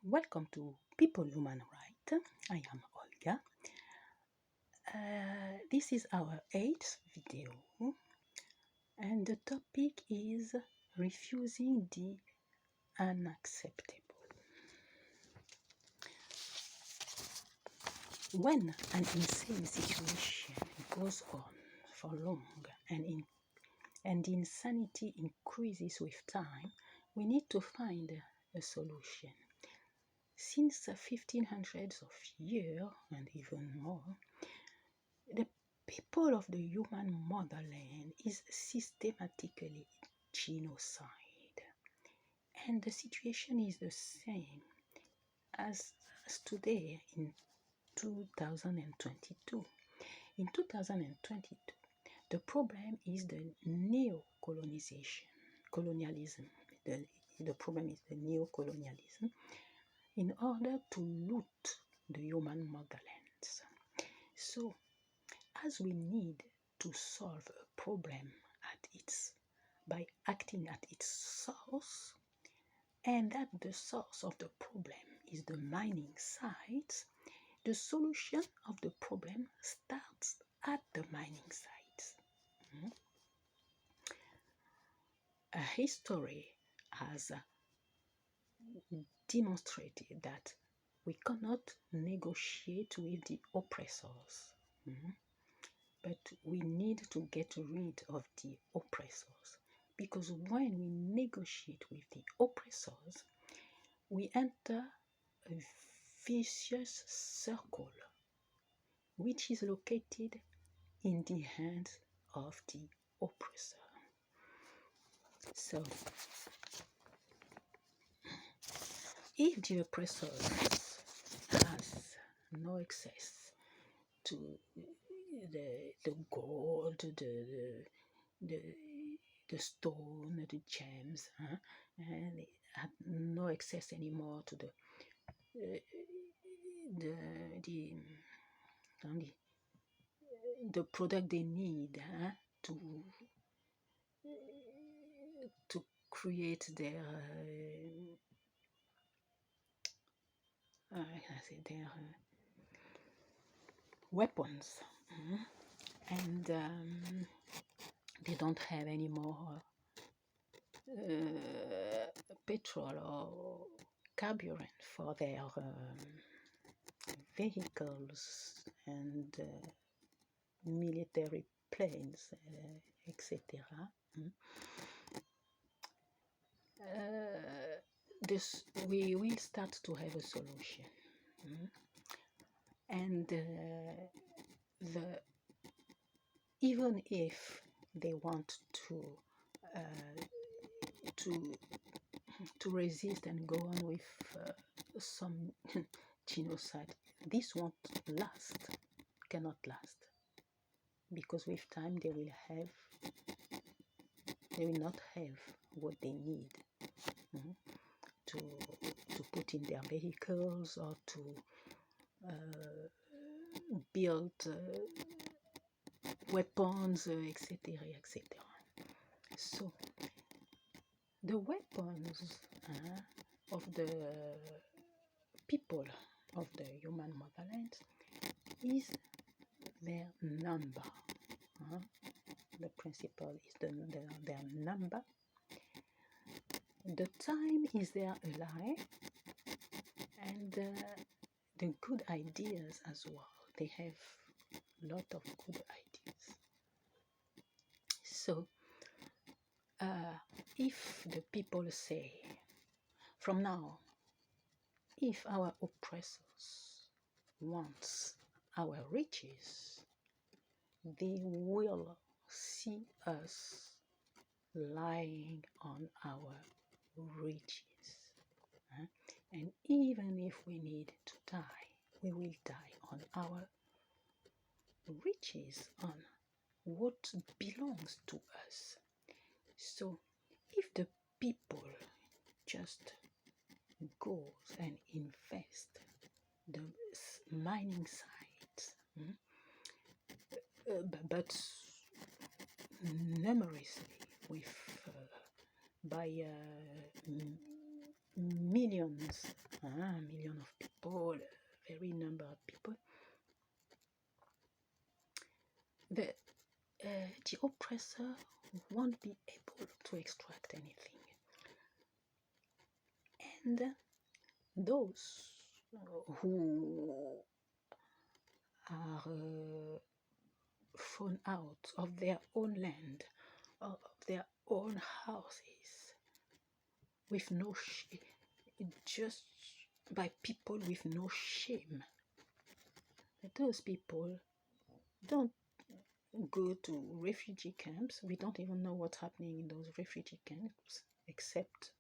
Welcome to People Human Right. I am Olga. This is our 8th video, and the topic is refusing the unacceptable. When an insane situation goes on for long and insanity increases with time, we need to find a solution. Since 1500s of years and even more, the people of the human motherland is systematically genocide. And the situation is the same as today in 2022. In 2022, the problem is the colonialism. The problem is the neo-colonialism in order to loot the human motherlands. So, as we need to solve a problem by acting at its source, and that the source of the problem is the mining sites, the solution of the problem starts at the mining sites. A history has demonstrated that we cannot negotiate with the oppressors, but we need to get rid of the oppressors, because when we negotiate with the oppressors, we enter a vicious circle which is located in the hands of the oppressor. So, if the oppressor has no access to the gold, the stone, the gems, and they have no access anymore to the product they need to create their weapons, and they don't have any more petrol or carburant for their vehicles and military planes, etc. We will start to have a solution, and even if they want to resist and go on with some genocide, this won't last, cannot last, because with time they will not have what they need to put in their vehicles or to build weapons, etc., etc. So the weapons of the people of the human motherland is their number. The principle is their number. The time is their ally, and the good ideas as well. They have a lot of good ideas. So, if the people say, from now, if our oppressors want our riches, they will see us lying on our riches. And even if we need to die, we will die on our riches, on what belongs to us. So if the people just goes and invest the mining sites, but numerously by millions, million of people, very number of people, the oppressor won't be able to extract anything. And those who are thrown out of their own land, of their own houses, with no just by people with no shame. Those people don't go to refugee camps. We don't even know what's happening in those refugee camps, except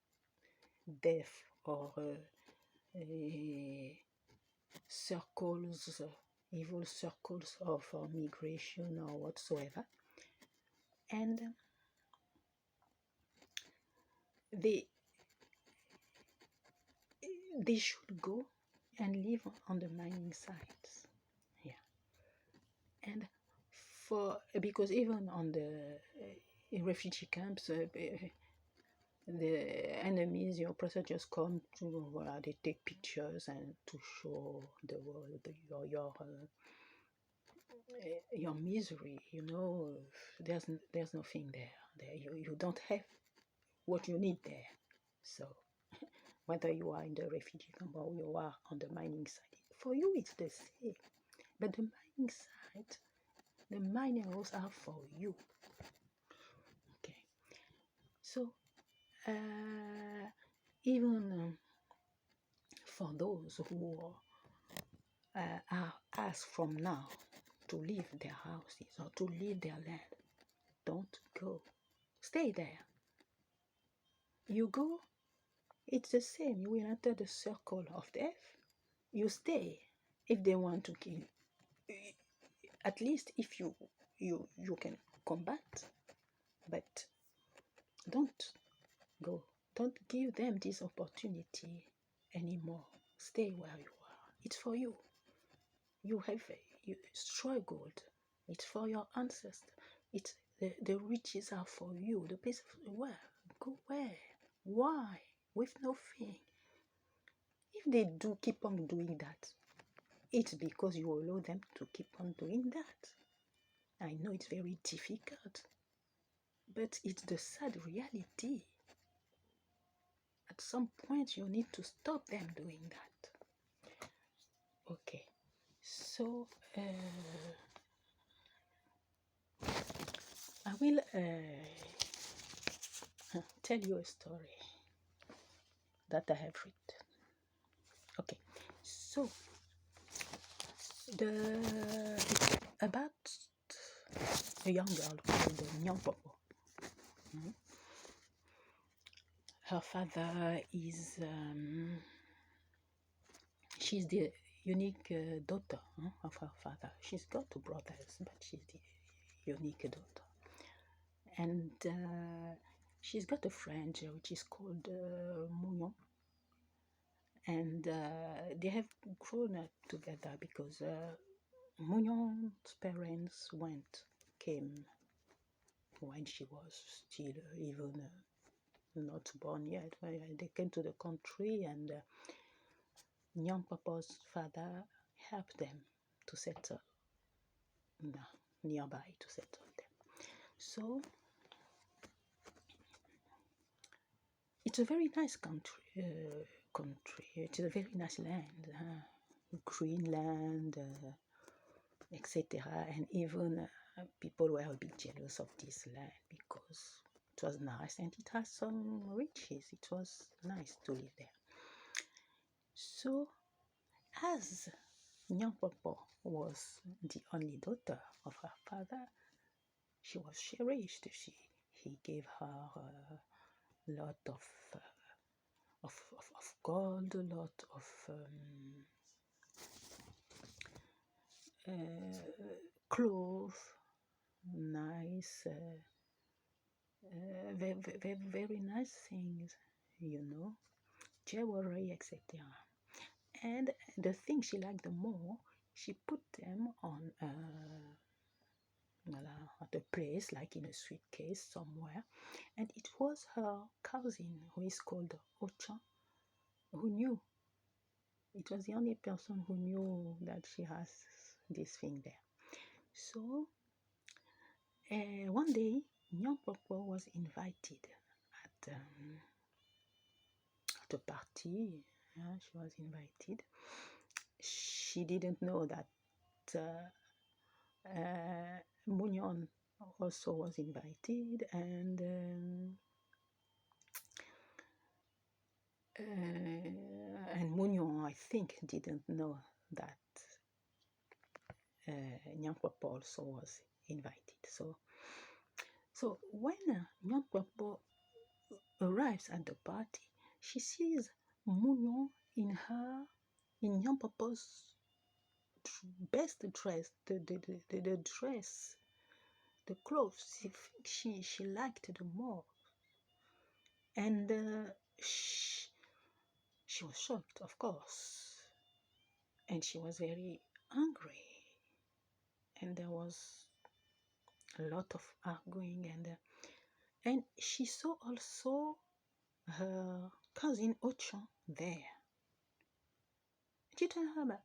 death or circles, evil circles of migration or whatsoever. And they should go and live on the mining sites. Yeah. And because even on the refugee camps, the enemies, your oppressor just come to they take pictures and to show the world your misery. There's nothing there. You don't have what you need there. So whether you are in the refugee camp or you are on the mining site, for you it's the same. But the mining site, the minerals are for you. Okay. So even for those who are asked from now to leave their houses or to leave their land, don't go. Stay there. You go, it's the same. You will enter the circle of death. You stay. If they want to kill you, at least if you can combat, but don't go. Don't give them this opportunity anymore. Stay where you are. It's for you. You struggled. It's for your ancestors. It's the riches are for you. The place of where? Go where? Why? With nothing. If they do keep on doing that, it's because you allow them to keep on doing that. I know it's very difficult, but it's the sad reality. At some point, you need to stop them doing that. Okay, so I will tell you a story that I have written. Okay, so it's about a young girl called Nyangpopo. Her father is she's the unique daughter of her father. She's got two brothers, but she's the unique daughter. And she's got a friend which is called Mouyon. And they have grown up together because Mouyon's parents came when she was still even not born yet. They came to the country, and Nyangpopo's father helped them to settle nearby to settle them. So it's a very nice country. It's a very nice land, green land, etc. And even people were a bit jealous of this land because it was nice and it has some riches. It was nice to live there. So, as Nyangpopo was the only daughter of her father, she was cherished. He gave her a lot of gold, a lot of clothes, nice, very nice things, jewelry, etc. And the thing she liked the more, she put them on at a place, like in a suitcase somewhere. And it was her cousin, who is called Ochan, who knew. It was the only person who knew that she has this thing there. So one day, Nyang Popo was invited at a party. Yeah, she was invited. She didn't know that Munyon also was invited, and Munyon, I think, didn't know that Nyang Popo also was invited. So when Nyang Popo arrives at the party, she sees Munyon in Nyang Popo's best dress, the dress, the clothes she liked the more, and she was shocked, of course, and she was very angry, and there was a lot of arguing, and she saw also her cousin Ochan there. She told her,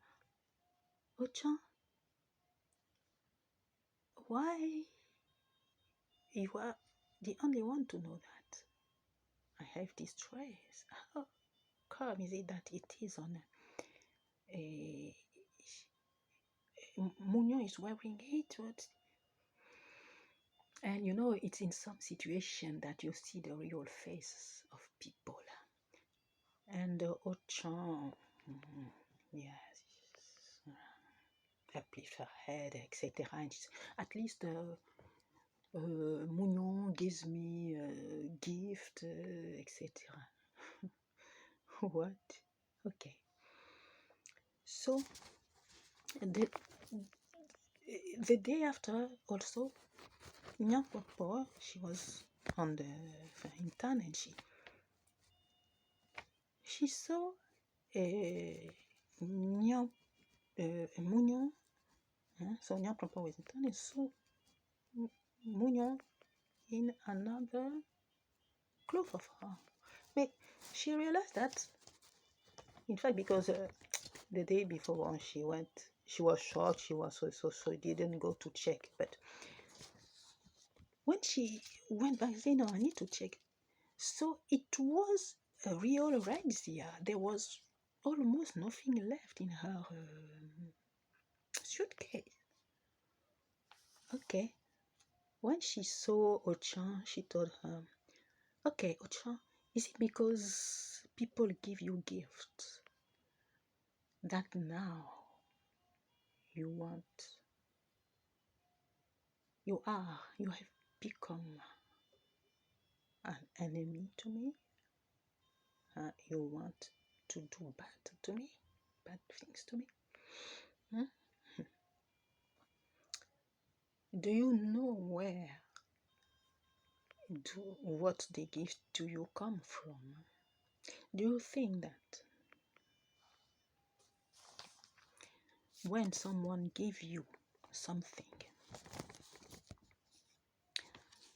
Ochan, why you are the only one to know that I have this dress? How come is it that it is on a Munyon is wearing it? And you know, it's in some situation that you see the real faces of people. And Ochan, yes, uplift her head, etc. And at least Munyon gives me a gift, etc. What? Okay. So the day after, also, Nyang Popo, she was on the in town, and she saw Munyon. So Nyang Popo was in town, and saw Munyon in another cloth of her. But she realized that, in fact, because the day before she went, she was shocked, she was so didn't go to check. But when she went back, saying, no, I need to check. So it was a real razzia. There was almost nothing left in her suitcase. Okay. When she saw Ochan, she told her, okay, Ochan, is it because people give you gifts that now you have become an enemy to me? You want to do bad to me, bad things to me? Do you know what they give to you come from? Do you think that when someone gives you something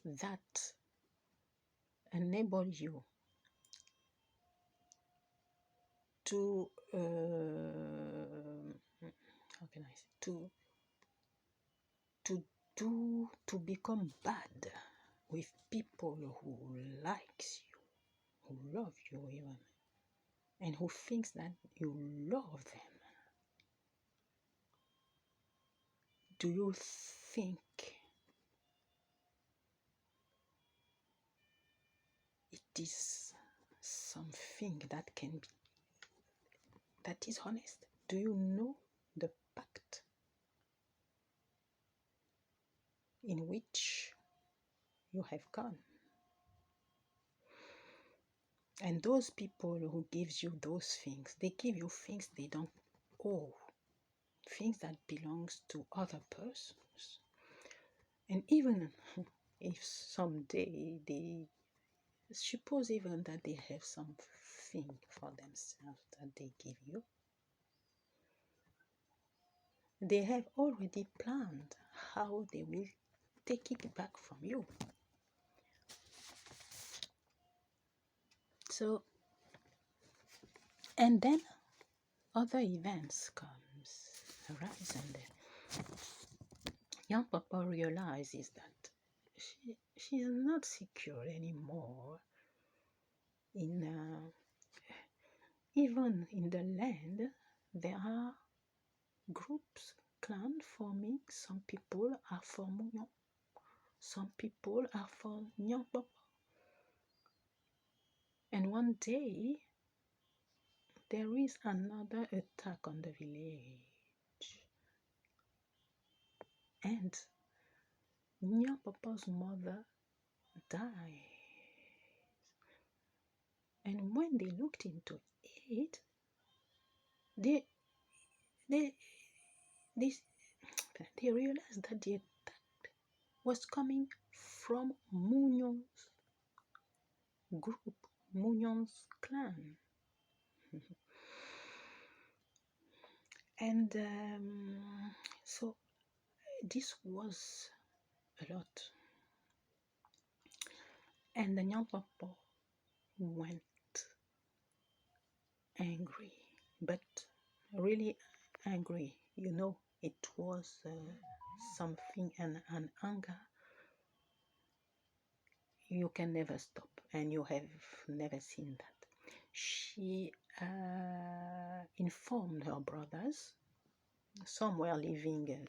that enable you to how can I say, to become bad with people who likes you, who love you even, and who thinks that you love them? Do you think it is something that is honest? Do you know the pact in which you have gone? And those people who gives you those things, they give you things they don't owe, things that belongs to other persons. And even if someday they suppose even that they have something for themselves that they give you, they have already planned how they will take it back from you. So And then other events arise, and young Papa realizes that she is not secure anymore in even in the land. There are groups, clans forming. Some people are for Mounion, some people are for Nyang Papa. And one day there is another attack on the village, and Nyang Papa's mother died. And when they looked into it, they they they, they realized that the attack was coming from Mounion's group, Mounion's clan. And so this was a lot. And the young papa went angry, but really angry. You know, it was something, an anger you can never stop, and you have never seen that. She informed her brothers. Some were living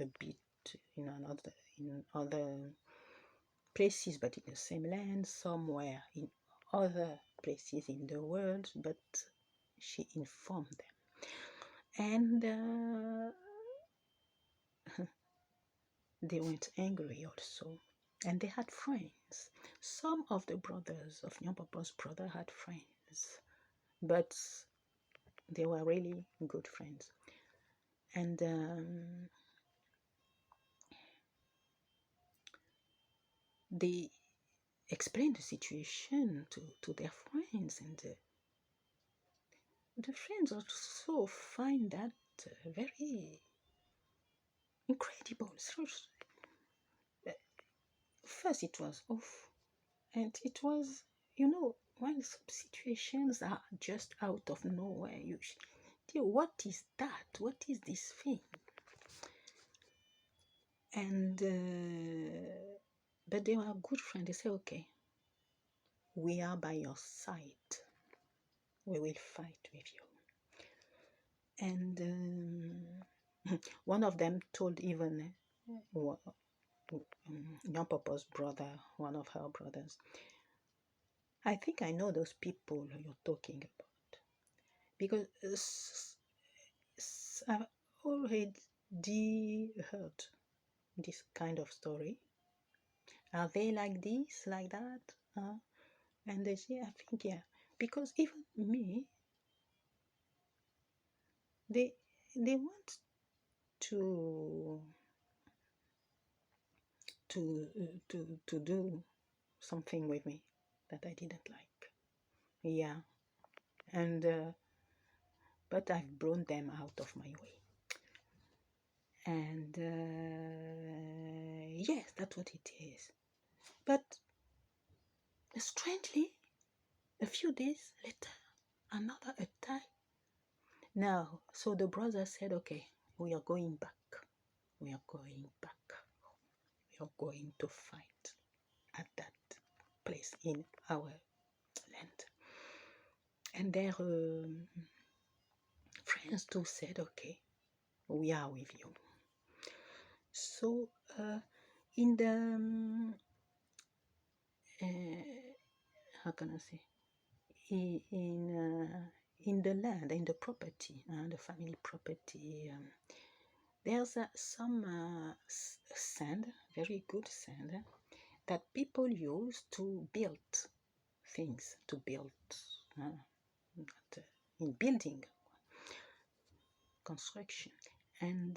a bit in other places, but in the same land. Some were in other places in the world, but she informed them, and they went angry also. And they had friends. Some of the brothers of Nyan Papa's brother had friends, but they were really good friends. And they explained the situation to their friends, and the friends also find that very incredible. So, first it was off, and it was, when some situations are just out of nowhere, what is that? What is this thing? And but they were good friends. They say, okay, we are by your side. We will fight with you. And one of them told even Young Papa's brother, one of her brothers, I think I know those people you're talking about, because I've already heard this kind of story. Are they like this, like that? And they say, I think, yeah. Because even me, they want to do something with me that I didn't like. Yeah. And but I've blown them out of my way. And yes, that's what it is. But strangely, a few days later, another attack. Now, so the brother said, okay, we are going back. We are going back. We are going to fight at that place in our land. And their friends too said, okay, we are with you. So in the how can I say, in the land, in the property, the family property, there's some sand, very good sand, that people use to build things, in building construction. And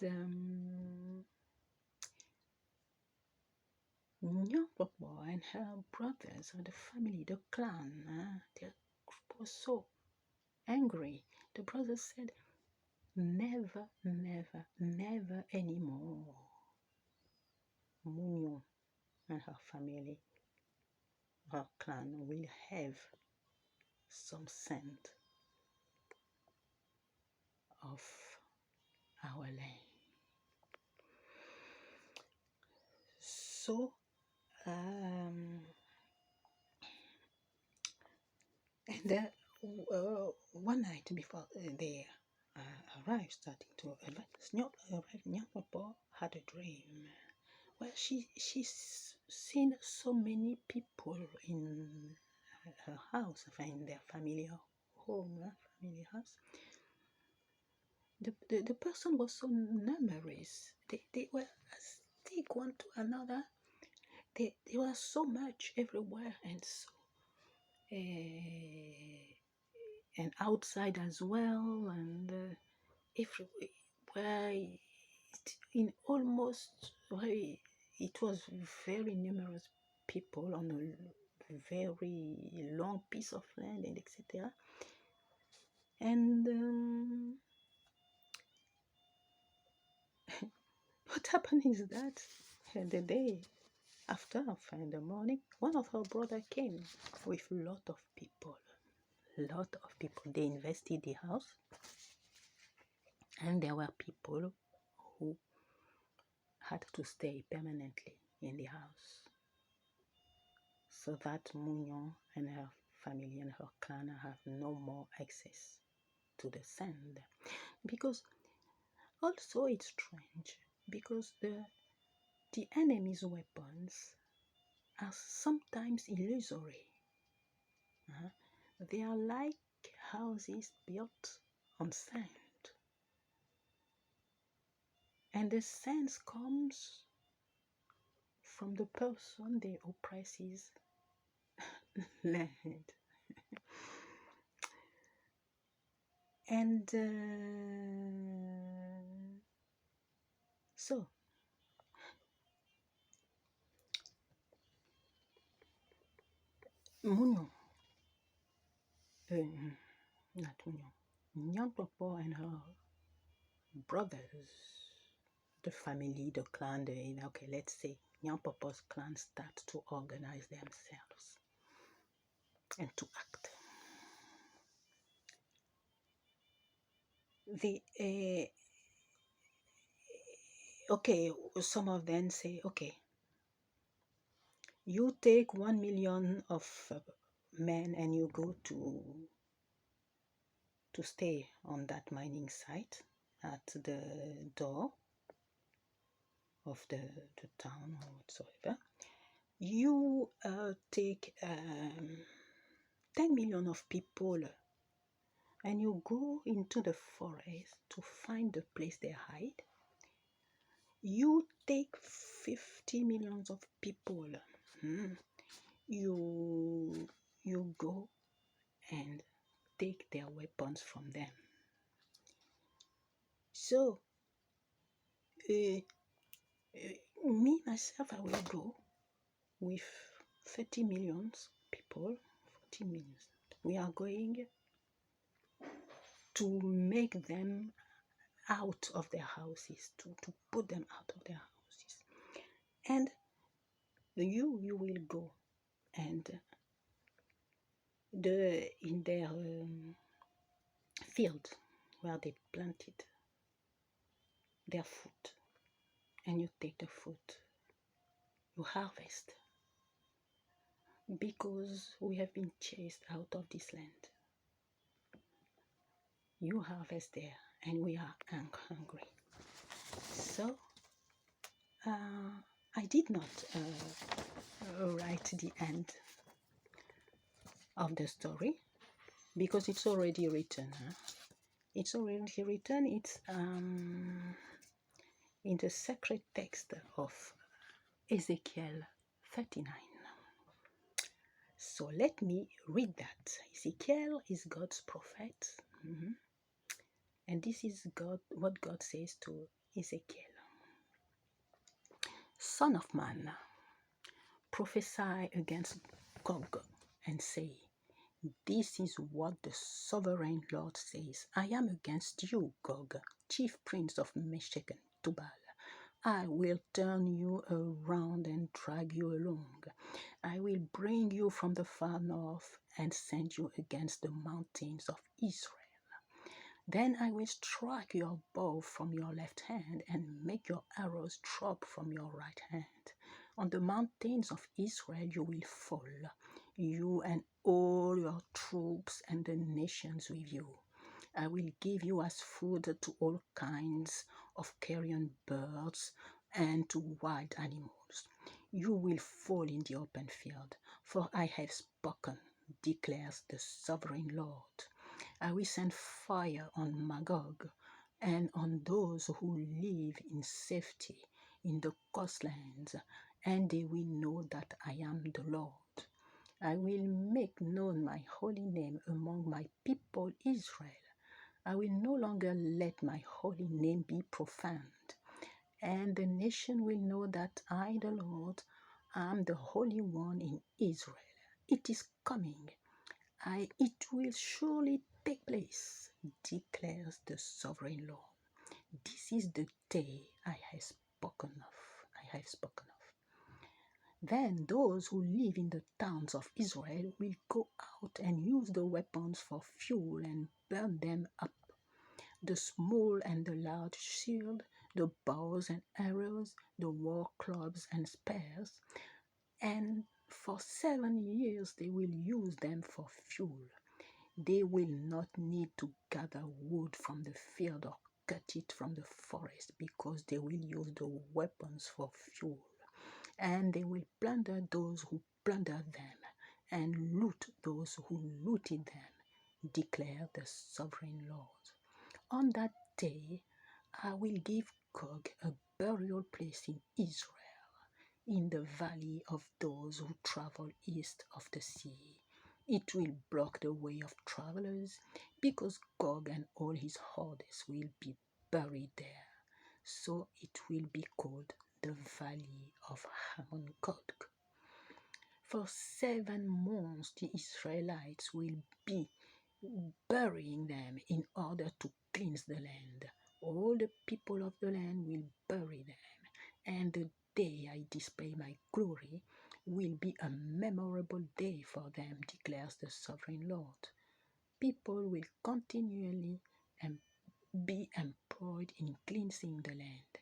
Nyan Papa and her brothers, or the family, the clan, they were so angry. The brothers said, never, never, never anymore. Mounion and her family, her clan, will have some sand So, and one night before they arrived, starting to Nyapopo had a dream. Well, she's seen so many people in her house, in their family home, family house. The person was so numerous. They were stick one to another. They were so much everywhere, and so and outside as well, and everywhere in almost it was very numerous people on a very long piece of land, and etc. And what happened is that the day after, in the morning, one of her brother came with lot of people. They invested the house, and there were people who had to stay permanently in the house, so that Munyon and her family and her clan have no more access to the sand. Because also it's strange, because the enemy's weapons are sometimes illusory. They are like houses built on sand, and the sand comes from the person they oppresses land. And so Munyon, not Munyon, Nyanpopo and her brothers, the family, the clan, okay, let's say Nyanpopo's clan start to organize themselves and to act. Okay, some of them say, okay, you take 1 million of men and you go to stay on that mining site at the door of the town or whatsoever. You take 10 million of people and you go into the forest to find the place they hide. You take 50 millions of people. You go and take their weapons from them. So, me, myself, I will go with 30 millions people, 40 millions. We are going to make them out of their houses, to put them out of their houses. And you will go and in their field where they planted their food, and you take the food, you harvest, because we have been chased out of this land. You harvest there, and we are hungry. So I did not write the end of the story, because it's already written. It's already written. It's in the sacred text of Ezekiel 39. So let me read that. Ezekiel is God's prophet. And this is what God says to Ezekiel. Son of man, prophesy against Gog and say, this is what the sovereign Lord says. I am against you, Gog, chief prince of Meshech and Tubal. I will turn you around and drag you along. I will bring you from the far north and send you against the mountains of Israel. Then I will strike your bow from your left hand and make your arrows drop from your right hand. On the mountains of Israel you will fall, you and all your troops and the nations with you. I will give you as food to all kinds of carrion birds and to wild animals. You will fall in the open field, for I have spoken, declares the sovereign Lord. I will send fire on Magog and on those who live in safety in the coastlands, and they will know that I am the Lord. I will make known my holy name among my people Israel. I will no longer let my holy name be profaned, and the nation will know that I, the Lord, am the Holy One in Israel. It is coming. It will surely take place, declares the sovereign Lord. This is the day I have spoken of. I have spoken of. Then those who live in the towns of Israel will go out and use the weapons for fuel and burn them up. The small and the large shield, the bows and arrows, the war clubs and spears, and for 7 years they will use them for fuel. They will not need to gather wood from the field or cut it from the forest, because they will use the weapons for fuel. And they will plunder those who plundered them, and loot those who looted them, declare the sovereign Lord. On that day, I will give Gog a burial place in Israel, in the valley of those who travel east of the sea. It will block the way of travelers, because Gog and all his hordes will be buried there. So it will be called the Valley of Hamon-Gog. For 7 months the Israelites will be burying them in order to cleanse the land. All the people of the land will bury them, and the day I display my glory will be a memorable day for them, declares the sovereign Lord. People will continually be employed in cleansing the land.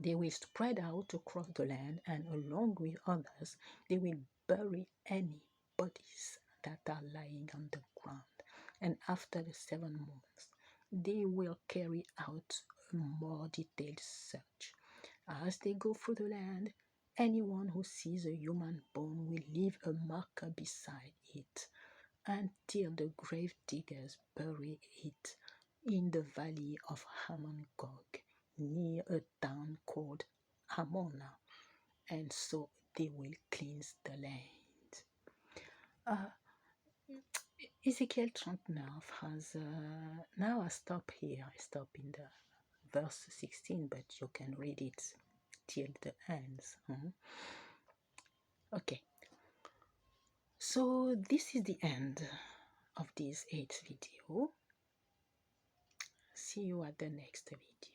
They will spread out across the land, and along with others, they will bury any bodies that are lying on the ground. And after the 7 months, they will carry out a more detailed search. As they go through the land, anyone who sees a human bone will leave a marker beside it until the grave diggers bury it in the valley of Hamon-Gog, near a town called Ammon, and so they will cleanse the land. Ezekiel 39 has, now I stop here, I stop in the verse 16, but you can read it till the end. Okay, so this is the end of this 8th video. See you at the next video.